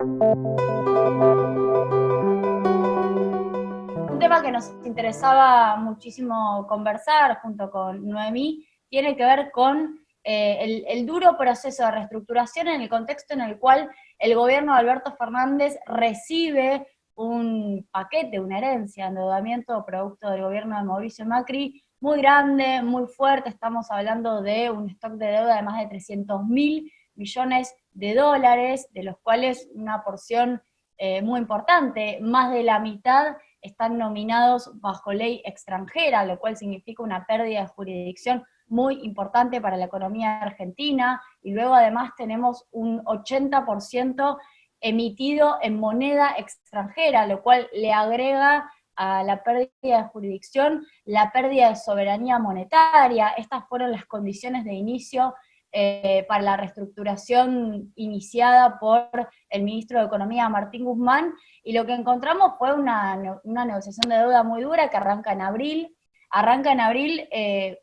Un tema que nos interesaba muchísimo conversar junto con Noemí tiene que ver con el duro proceso de reestructuración en el contexto en el cual el gobierno de Alberto Fernández recibe un paquete, una herencia, endeudamiento producto del gobierno de Mauricio Macri muy grande, muy fuerte. Estamos hablando de un stock de deuda de más de 300.000 millones de dólares, de los cuales una porción muy importante, más de la mitad, están nominados bajo ley extranjera, lo cual significa una pérdida de jurisdicción muy importante para la economía argentina, y luego además tenemos un 80% emitido en moneda extranjera, lo cual le agrega a la pérdida de jurisdicción la pérdida de soberanía monetaria. Estas fueron las condiciones de inicio para la reestructuración iniciada por el ministro de Economía, Martín Guzmán, y lo que encontramos fue una negociación de deuda muy dura que arranca en abril.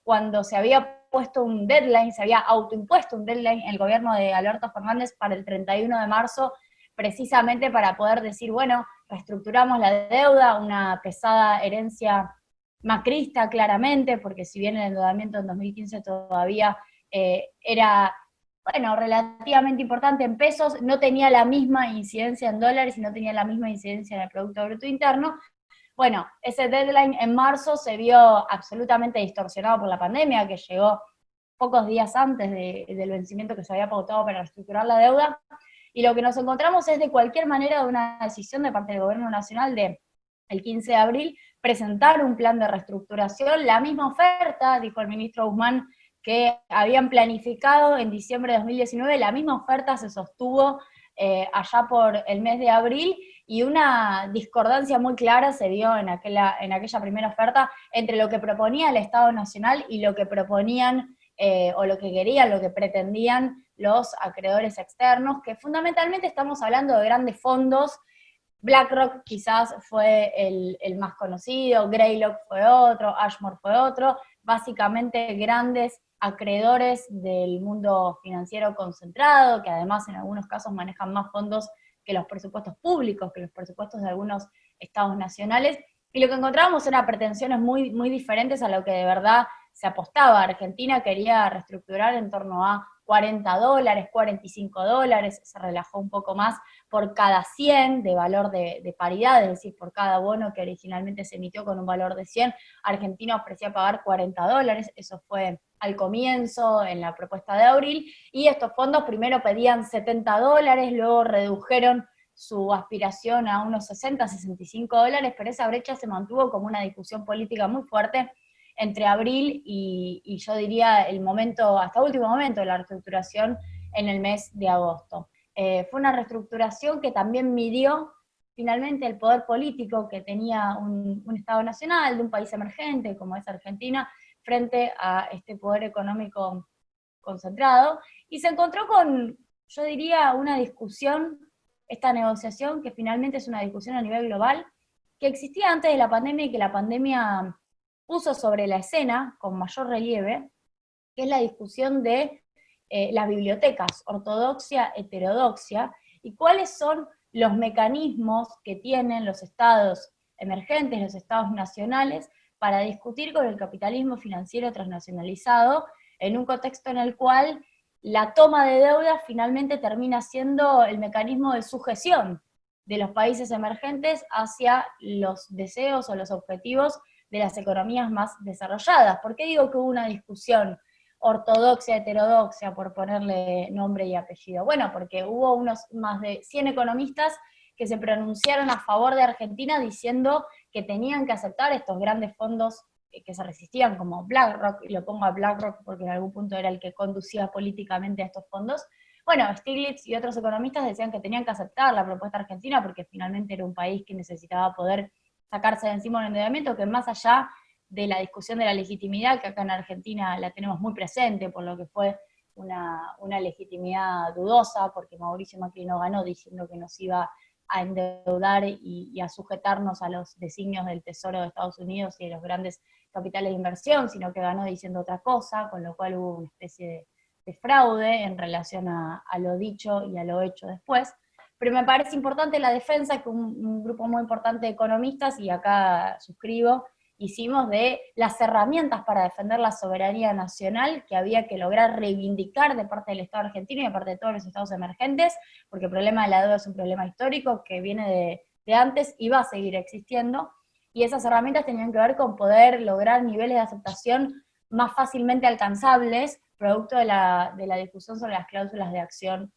Cuando se había puesto un deadline, se había autoimpuesto un deadline el gobierno de Alberto Fernández para el 31 de marzo, precisamente para poder decir, bueno, reestructuramos la deuda, una pesada herencia macrista claramente, porque si bien el endeudamiento en 2015 todavía era, bueno, relativamente importante en pesos, no tenía la misma incidencia en dólares y no tenía la misma incidencia en el Producto Bruto Interno. Bueno, ese deadline en marzo se vio absolutamente distorsionado por la pandemia, que llegó pocos días antes del vencimiento que se había pautado para reestructurar la deuda, y lo que nos encontramos es de cualquier manera de una decisión de parte del gobierno nacional de el 15 de abril presentar un plan de reestructuración, la misma oferta, dijo el ministro Guzmán, que habían planificado en diciembre de 2019, la misma oferta se sostuvo allá por el mes de abril, y una discordancia muy clara se dio en aquella primera oferta entre lo que proponía el Estado Nacional y lo que proponían o lo que querían, lo que pretendían los acreedores externos, que fundamentalmente estamos hablando de grandes fondos. BlackRock quizás fue el más conocido, Greylock fue otro, Ashmore fue otro, básicamente grandes acreedores del mundo financiero concentrado, que además en algunos casos manejan más fondos que los presupuestos públicos, que los presupuestos de algunos estados nacionales, y lo que encontrábamos eran pretensiones muy, muy diferentes a lo que de verdad se apostaba. Argentina quería reestructurar en torno a $40, $45, se relajó un poco más por cada 100 de valor de paridad, es decir, por cada bono que originalmente se emitió con un valor de 100, Argentina ofrecía pagar $40, eso fue al comienzo, en la propuesta de abril, y estos fondos primero pedían $70, luego redujeron su aspiración a unos $60, $65, pero esa brecha se mantuvo como una discusión política muy fuerte entre abril y yo diría el momento, hasta último momento de la reestructuración en el mes de agosto. Fue una reestructuración que también midió finalmente el poder político que tenía un Estado nacional de un país emergente como es Argentina frente a este poder económico concentrado, y se encontró con, yo diría, una discusión, esta negociación que finalmente es una discusión a nivel global, que existía antes de la pandemia y que la pandemia puso sobre la escena con mayor relieve, que es la discusión de las bibliotecas, ortodoxia, heterodoxia, y cuáles son los mecanismos que tienen los estados emergentes, los estados nacionales, para discutir con el capitalismo financiero transnacionalizado, en un contexto en el cual la toma de deuda finalmente termina siendo el mecanismo de sujeción de los países emergentes hacia los deseos o los objetivos de las economías más desarrolladas. ¿Por qué digo que hubo una discusión ortodoxia, heterodoxia, por ponerle nombre y apellido? Bueno, porque hubo unos más de 100 economistas que se pronunciaron a favor de Argentina diciendo que tenían que aceptar estos grandes fondos que se resistían, como BlackRock, y lo pongo a BlackRock porque en algún punto era el que conducía políticamente a estos fondos. Bueno, Stiglitz y otros economistas decían que tenían que aceptar la propuesta argentina porque finalmente era un país que necesitaba poder sacarse de encima un endeudamiento que, más allá de la discusión de la legitimidad, que acá en Argentina la tenemos muy presente por lo que fue una legitimidad dudosa, porque Mauricio Macri no ganó diciendo que nos iba a endeudar y a sujetarnos a los designios del Tesoro de Estados Unidos y de los grandes capitales de inversión, sino que ganó diciendo otra cosa, con lo cual hubo una especie de fraude en relación a lo dicho y a lo hecho después. pero me parece importante la defensa que un grupo muy importante de economistas, y acá suscribo, hicimos de las herramientas para defender la soberanía nacional que había que lograr reivindicar de parte del Estado argentino y de parte de todos los estados emergentes, porque el problema de la deuda es un problema histórico que viene de antes y va a seguir existiendo, y esas herramientas tenían que ver con poder lograr niveles de aceptación más fácilmente alcanzables, producto de la discusión sobre las cláusulas de acción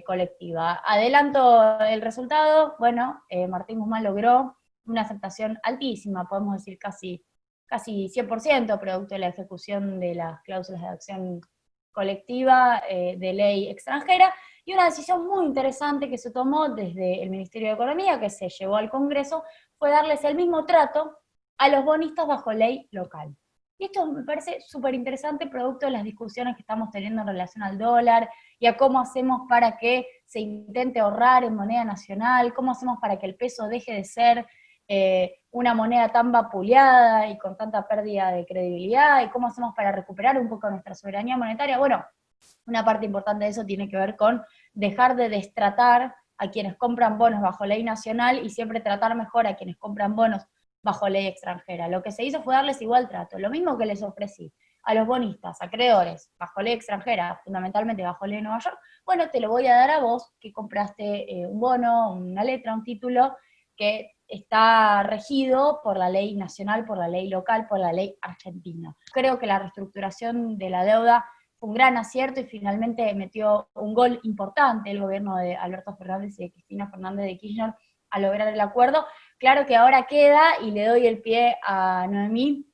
colectiva. Adelanto el resultado, bueno, Martín Guzmán logró una aceptación altísima, podemos decir casi 100%, producto de la ejecución de las cláusulas de acción colectiva de ley extranjera, y una decisión muy interesante que se tomó desde el Ministerio de Economía, que se llevó al Congreso, fue darles el mismo trato a los bonistas bajo ley local. Y esto me parece súper interesante, producto de las discusiones que estamos teniendo en relación al dólar, y a cómo hacemos para que se intente ahorrar en moneda nacional, cómo hacemos para que el peso deje de ser una moneda tan vapuleada y con tanta pérdida de credibilidad, y cómo hacemos para recuperar un poco nuestra soberanía monetaria. Bueno, una parte importante de eso tiene que ver con dejar de destratar a quienes compran bonos bajo ley nacional y siempre tratar mejor a quienes compran bonos bajo ley extranjera. Lo que se hizo fue darles igual trato, lo mismo que les ofrecí a los bonistas, acreedores, bajo ley extranjera, fundamentalmente bajo ley de Nueva York, bueno, te lo voy a dar a vos que compraste un bono, una letra, un título que está regido por la ley nacional, por la ley local, por la ley argentina. Creo que la reestructuración de la deuda fue un gran acierto y finalmente metió un gol importante el gobierno de Alberto Fernández y de Cristina Fernández de Kirchner a lograr el acuerdo. Claro que ahora queda, y le doy el pie a Noemí,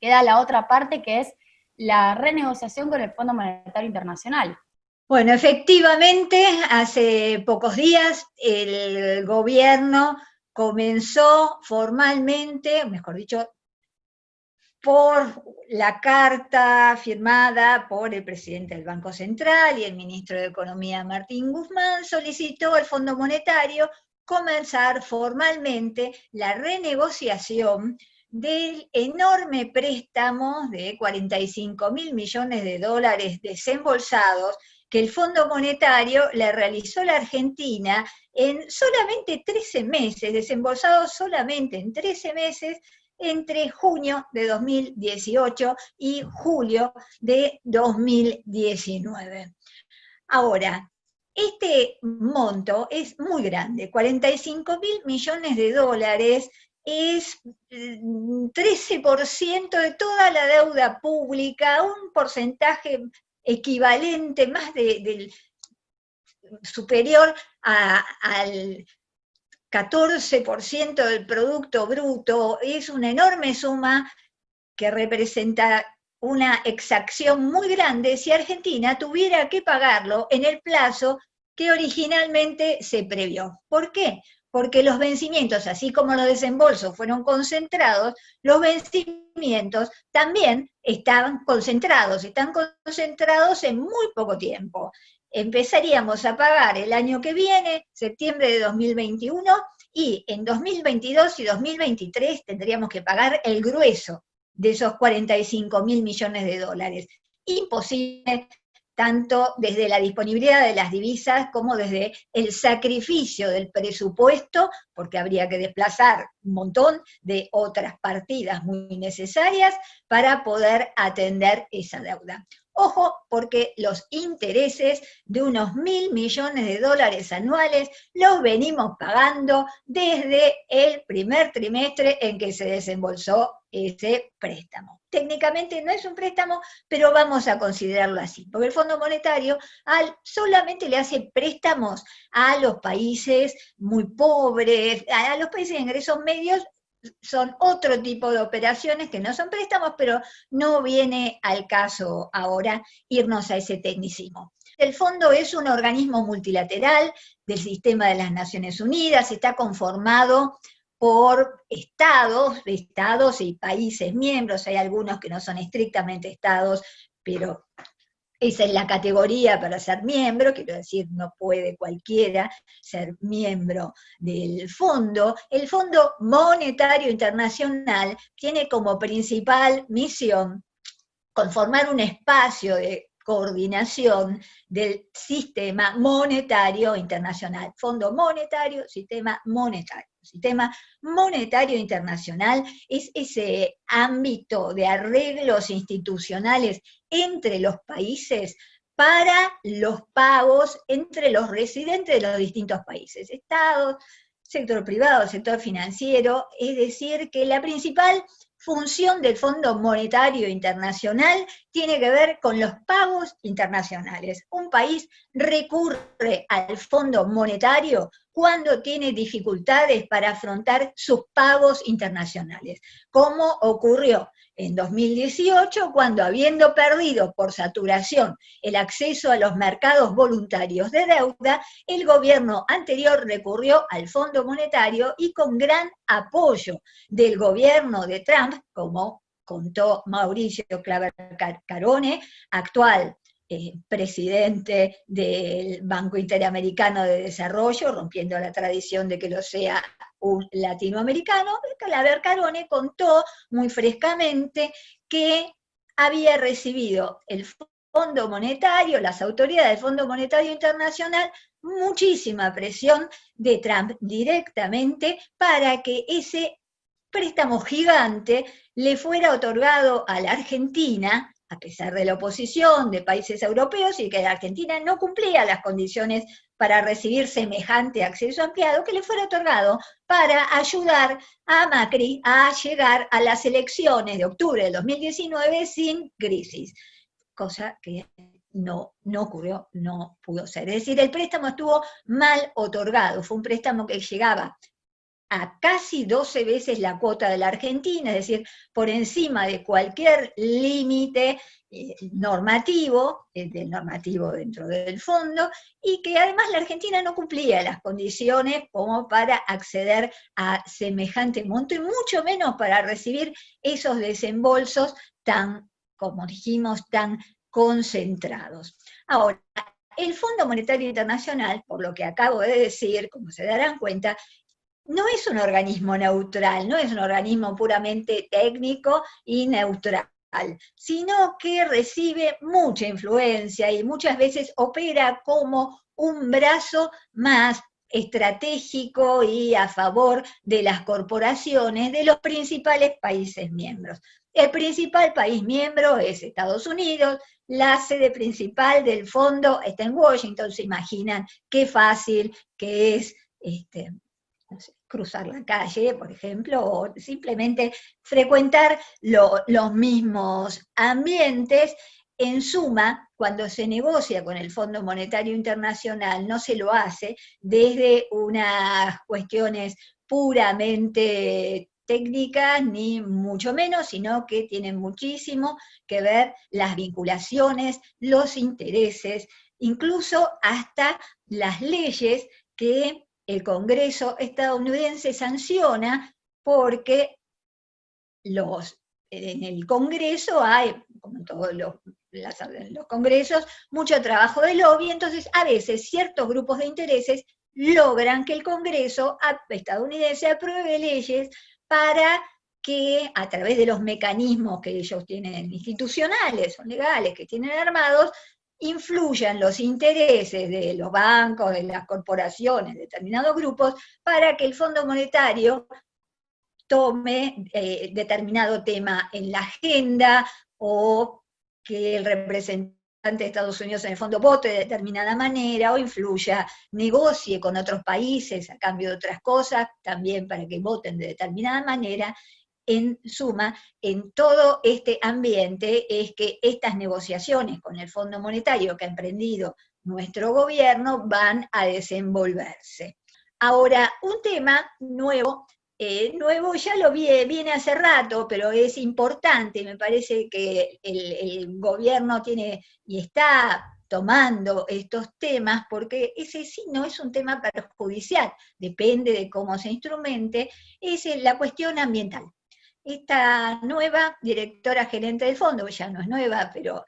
queda la otra parte que es la renegociación con el Fondo Monetario Internacional. Bueno, efectivamente, hace pocos días el gobierno comenzó formalmente, mejor dicho, por la carta firmada por el presidente del Banco Central y el ministro de Economía, Martín Guzmán, solicitó al Fondo Monetario comenzar formalmente la renegociación del enorme préstamo de 45.000 millones de dólares desembolsados que el Fondo Monetario le realizó a la Argentina en solamente 13 meses, desembolsados solamente en 13 meses, entre junio de 2018 y julio de 2019. Ahora, este monto es muy grande, 45.000 millones de dólares es 13% de toda la deuda pública, un porcentaje equivalente, más del superior al 14% del Producto Bruto, es una enorme suma que representa una exacción muy grande si Argentina tuviera que pagarlo en el plazo que originalmente se previó. ¿Por qué? Porque los vencimientos, así como los desembolsos fueron concentrados, los vencimientos también están concentrados en muy poco tiempo. Empezaríamos a pagar el año que viene, septiembre de 2021, y en 2022 y 2023 tendríamos que pagar el grueso de esos 45.000 millones de dólares. Imposible, tanto desde la disponibilidad de las divisas como desde el sacrificio del presupuesto, porque habría que desplazar un montón de otras partidas muy necesarias para poder atender esa deuda. Ojo, porque los intereses de unos 1.000 millones de dólares anuales los venimos pagando desde el primer trimestre en que se desembolsó ese préstamo. Técnicamente no es un préstamo, pero vamos a considerarlo así, porque el Fondo Monetario solamente le hace préstamos a los países muy pobres, a los países de ingresos medios. Son otro tipo de operaciones que no son préstamos, pero no viene al caso ahora irnos a ese tecnicismo. El fondo es un organismo multilateral del sistema de las Naciones Unidas, está conformado por estados y países miembros. Hay algunos que no son estrictamente estados, pero esa es la categoría para ser miembro, quiero decir, no puede cualquiera ser miembro del fondo. El Fondo Monetario Internacional tiene como principal misión conformar un espacio de coordinación del sistema monetario internacional. Fondo monetario, sistema monetario. Sistema monetario internacional es ese ámbito de arreglos institucionales entre los países para los pagos entre los residentes de los distintos países, estados, sector privado, sector financiero, es decir, que la principal función del Fondo Monetario Internacional tiene que ver con los pagos internacionales. Un país recurre al Fondo Monetario cuando tiene dificultades para afrontar sus pagos internacionales, como ocurrió en 2018, cuando habiendo perdido por saturación el acceso a los mercados voluntarios de deuda, el gobierno anterior recurrió al Fondo Monetario y con gran apoyo del gobierno de Trump, como contó Mauricio Claver Carone, actual presidente del Banco Interamericano de Desarrollo, rompiendo la tradición de que lo sea un latinoamericano. Claver Carone contó muy frescamente que había recibido el Fondo Monetario, las autoridades del Fondo Monetario Internacional, muchísima presión de Trump directamente para que ese préstamo gigante le fuera otorgado a la Argentina, a pesar de la oposición de países europeos, y que la Argentina no cumplía las condiciones para recibir semejante acceso ampliado, que le fuera otorgado para ayudar a Macri a llegar a las elecciones de octubre del 2019 sin crisis, cosa que no ocurrió, no pudo ser. Es decir, el préstamo estuvo mal otorgado, fue un préstamo que llegaba a casi 12 veces la cuota de la Argentina, es decir, por encima de cualquier límite normativo, del normativo dentro del fondo, y que además la Argentina no cumplía las condiciones como para acceder a semejante monto, y mucho menos para recibir esos desembolsos tan, como dijimos, tan concentrados. Ahora, el Fondo Monetario Internacional, por lo que acabo de decir, como se darán cuenta, no es un organismo neutral, no es un organismo puramente técnico y neutral, sino que recibe mucha influencia y muchas veces opera como un brazo más estratégico y a favor de las corporaciones de los principales países miembros. El principal país miembro es Estados Unidos, la sede principal del fondo está en Washington, se imaginan qué fácil que es no sé, cruzar la calle, por ejemplo, o simplemente frecuentar los mismos ambientes. En suma, cuando se negocia con el Fondo Monetario Internacional, no se lo hace desde unas cuestiones puramente técnicas, ni mucho menos, sino que tienen muchísimo que ver las vinculaciones, los intereses, incluso hasta las leyes que el Congreso estadounidense sanciona, porque en el Congreso hay, como en todos los congresos, mucho trabajo de lobby, entonces a veces ciertos grupos de intereses logran que el Congreso estadounidense apruebe leyes para que a través de los mecanismos que ellos tienen institucionales o legales, que tienen armados, influyan los intereses de los bancos, de las corporaciones, de determinados grupos, para que el Fondo Monetario tome determinado tema en la agenda, o que el representante de Estados Unidos en el fondo vote de determinada manera, o influya, negocie con otros países a cambio de otras cosas, también para que voten de determinada manera. En suma, en todo este ambiente es que estas negociaciones con el Fondo Monetario que ha emprendido nuestro gobierno van a desenvolverse. Ahora, un tema nuevo ya lo viene hace rato, pero es importante, me parece que el gobierno tiene y está tomando estos temas, porque ese sí no es un tema perjudicial, depende de cómo se instrumente, es la cuestión ambiental. Esta nueva directora gerente del fondo, ya no es nueva, pero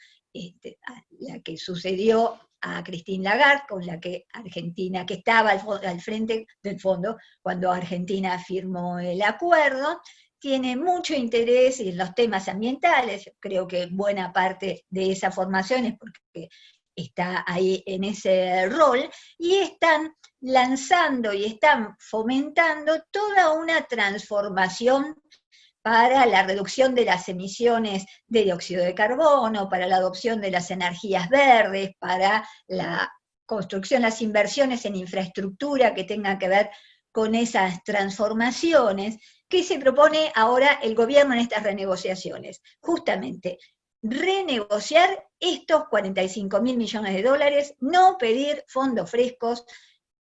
la que sucedió a Christine Lagarde, con la que Argentina, que estaba al frente del fondo cuando Argentina firmó el acuerdo, tiene mucho interés en los temas ambientales, creo que buena parte de esa formación es porque está ahí en ese rol, y están lanzando y están fomentando toda una transformación para la reducción de las emisiones de dióxido de carbono, para la adopción de las energías verdes, para la construcción, las inversiones en infraestructura que tengan que ver con esas transformaciones, que se propone ahora el gobierno en estas renegociaciones. Justamente, renegociar estos 45.000 millones de dólares, no pedir fondos frescos,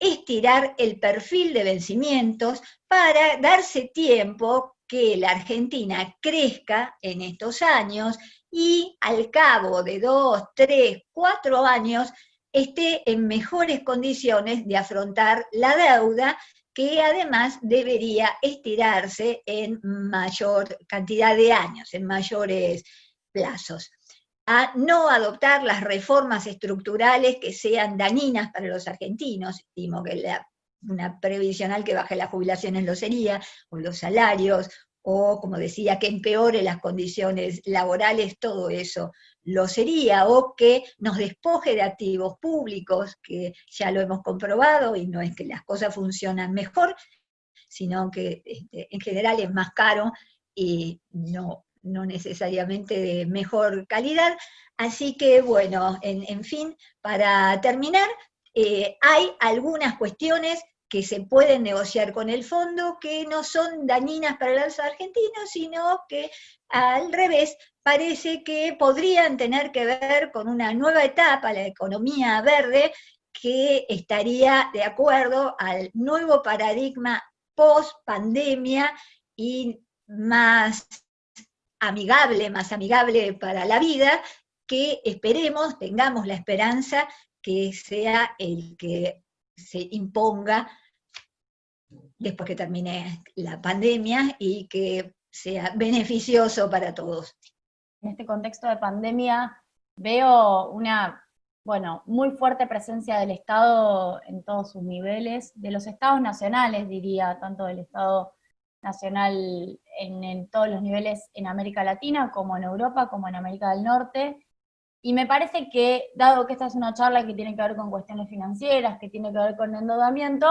estirar el perfil de vencimientos para darse tiempo que la Argentina crezca en estos años y al cabo de 2, 3, 4 años esté en mejores condiciones de afrontar la deuda, que además debería estirarse en mayor cantidad de años, en mayores plazos. A no adoptar las reformas estructurales que sean dañinas para los argentinos, estimo que una previsional que baje las jubilaciones lo sería, o los salarios, o como decía, que empeore las condiciones laborales, todo eso lo sería, o que nos despoje de activos públicos, que ya lo hemos comprobado, y no es que las cosas funcionan mejor, sino que en general es más caro y no necesariamente de mejor calidad. Así que bueno, en fin, para terminar, hay algunas cuestiones que se pueden negociar con el fondo que no son dañinas para los argentinos, sino que al revés, parece que podrían tener que ver con una nueva etapa, la economía verde, que estaría de acuerdo al nuevo paradigma post pandemia y más amigable para la vida, que esperemos, tengamos la esperanza que sea el que se imponga después que termine la pandemia y que sea beneficioso para todos. En este contexto de pandemia veo una, bueno, muy fuerte presencia del Estado en todos sus niveles, de los estados nacionales, diría, tanto del Estado nacional en todos los niveles en América Latina, como en Europa, como en América del Norte. Y me parece que, dado que esta es una charla que tiene que ver con cuestiones financieras, que tiene que ver con endeudamiento,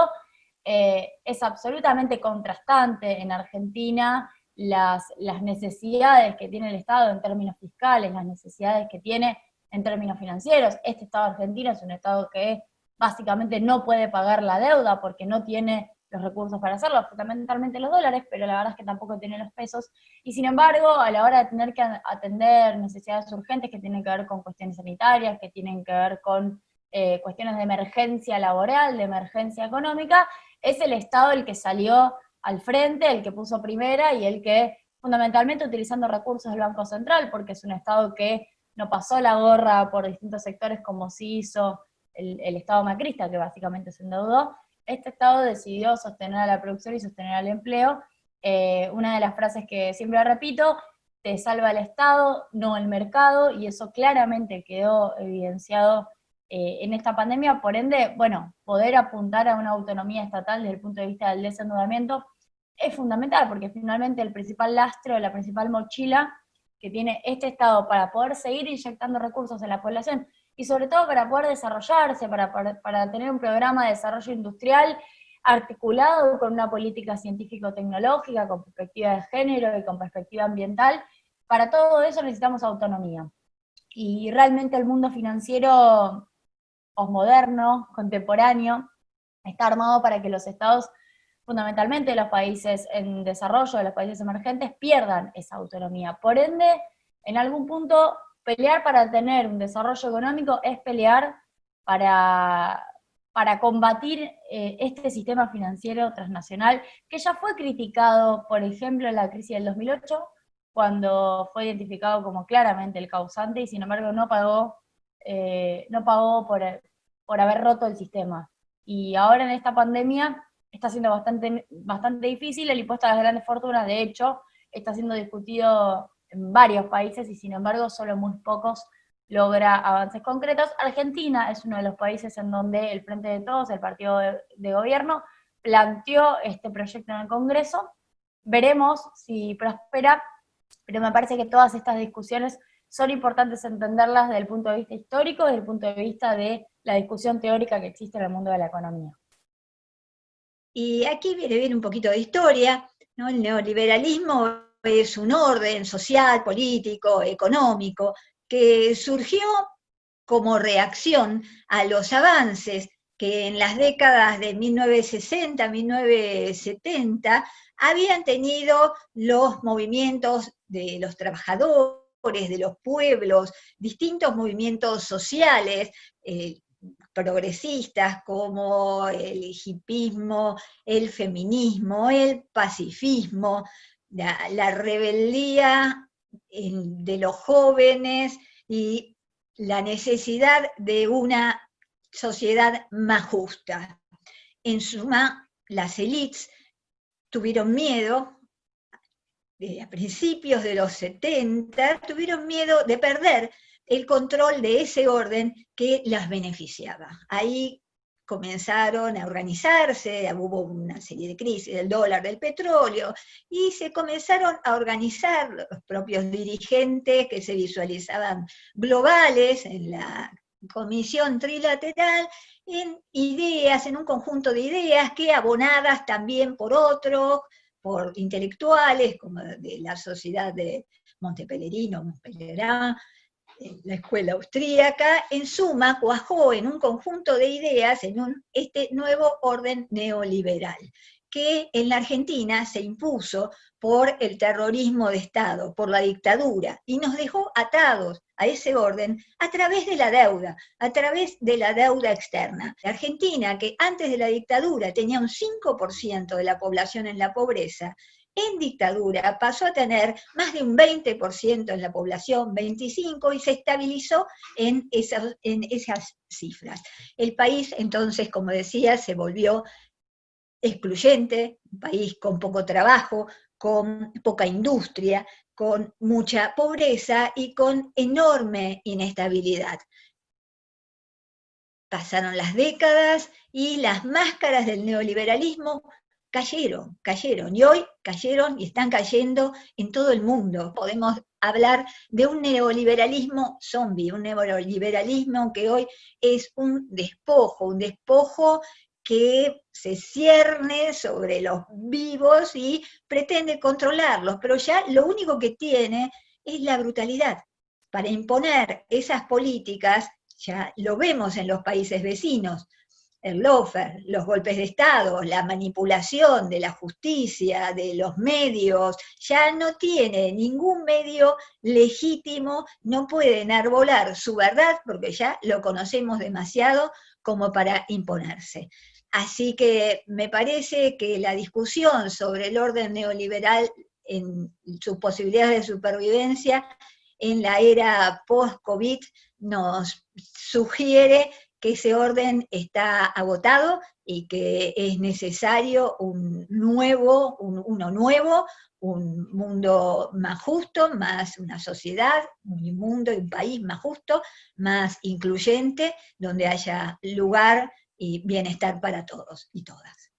es absolutamente contrastante en Argentina las necesidades que tiene el Estado en términos fiscales, las necesidades que tiene en términos financieros. Este Estado argentino es un Estado que básicamente no puede pagar la deuda porque no tiene los recursos para hacerlo, fundamentalmente los dólares, pero la verdad es que tampoco tiene los pesos, y sin embargo, a la hora de tener que atender necesidades urgentes que tienen que ver con cuestiones sanitarias, que tienen que ver con cuestiones de emergencia laboral, de emergencia económica, es el Estado el que salió al frente, el que puso primera y el que, fundamentalmente utilizando recursos del Banco Central, porque es un Estado que no pasó la gorra por distintos sectores como sí hizo el Estado macrista, que básicamente se endeudó. Este Estado decidió sostener a la producción y sostener al empleo. Una de las frases que siempre repito, te salva el Estado, no el mercado, y eso claramente quedó evidenciado en esta pandemia. Por ende, bueno, poder apuntar a una autonomía estatal desde el punto de vista del desendeudamiento es fundamental, porque finalmente el principal lastre o la principal mochila que tiene este Estado para poder seguir inyectando recursos en la población, y sobre todo para poder desarrollarse, para tener un programa de desarrollo industrial articulado con una política científico-tecnológica, con perspectiva de género y con perspectiva ambiental. Para todo eso necesitamos autonomía. Y realmente el mundo financiero posmoderno, contemporáneo, está armado para que los estados, fundamentalmente los países en desarrollo, de los países emergentes, pierdan esa autonomía. Por ende, en algún punto, pelear para tener un desarrollo económico es pelear para combatir este sistema financiero transnacional, que ya fue criticado, por ejemplo, en la crisis del 2008, cuando fue identificado como claramente el causante, y sin embargo no pagó por haber roto el sistema. Y ahora en esta pandemia está siendo bastante difícil. El impuesto a las grandes fortunas, de hecho, está siendo discutido en varios países y sin embargo solo muy pocos logra avances concretos. Argentina es uno de los países en donde el Frente de Todos, el partido de gobierno, planteó este proyecto en el Congreso, veremos si prospera, pero me parece que todas estas discusiones son importantes entenderlas desde el punto de vista histórico, desde el punto de vista de la discusión teórica que existe en el mundo de la economía. Y aquí viene bien un poquito de historia, ¿no? El neoliberalismo es un orden social, político, económico, que surgió como reacción a los avances que en las décadas de 1960, 1970 habían tenido los movimientos de los trabajadores, de los pueblos, distintos movimientos sociales, progresistas como el hipismo, el feminismo, el pacifismo, la rebeldía de los jóvenes y la necesidad de una sociedad más justa. En suma, las élites tuvieron miedo, a principios de los 70, tuvieron miedo de perder el control de ese orden que las beneficiaba. Ahí comenzaron a organizarse, hubo una serie de crisis del dólar, del petróleo, y se comenzaron a organizar los propios dirigentes que se visualizaban globales en la comisión trilateral, en ideas, en un conjunto de ideas que abonadas también por otros, por intelectuales como de la Sociedad de Montpellerino, Montpellier, la escuela austríaca, en suma cuajó en un conjunto de ideas en este nuevo orden neoliberal, que en la Argentina se impuso por el terrorismo de Estado, por la dictadura, y nos dejó atados a ese orden a través de la deuda externa. La Argentina, que antes de la dictadura tenía un 5% de la población en la pobreza, en dictadura pasó a tener más de un 20% en la población, 25%, y se estabilizó en esas cifras. El país, entonces, como decía, se volvió excluyente, un país con poco trabajo, con poca industria, con mucha pobreza y con enorme inestabilidad. Pasaron las décadas y las máscaras del neoliberalismo cayeron, y hoy cayeron y están cayendo en todo el mundo. Podemos hablar de un neoliberalismo zombie, un neoliberalismo que hoy es un despojo que se cierne sobre los vivos y pretende controlarlos, pero ya lo único que tiene es la brutalidad para imponer esas políticas. Ya lo vemos en los países vecinos, el lawfare, los golpes de Estado, la manipulación de la justicia, de los medios, ya no tiene ningún medio legítimo, no puede enarbolar su verdad porque ya lo conocemos demasiado como para imponerse. Así que me parece que la discusión sobre el orden neoliberal en sus posibilidades de supervivencia en la era post-COVID nos sugiere que ese orden está agotado y que es necesario uno nuevo, un mundo más justo, más una sociedad, un mundo y un país más justo, más incluyente, donde haya lugar y bienestar para todos y todas.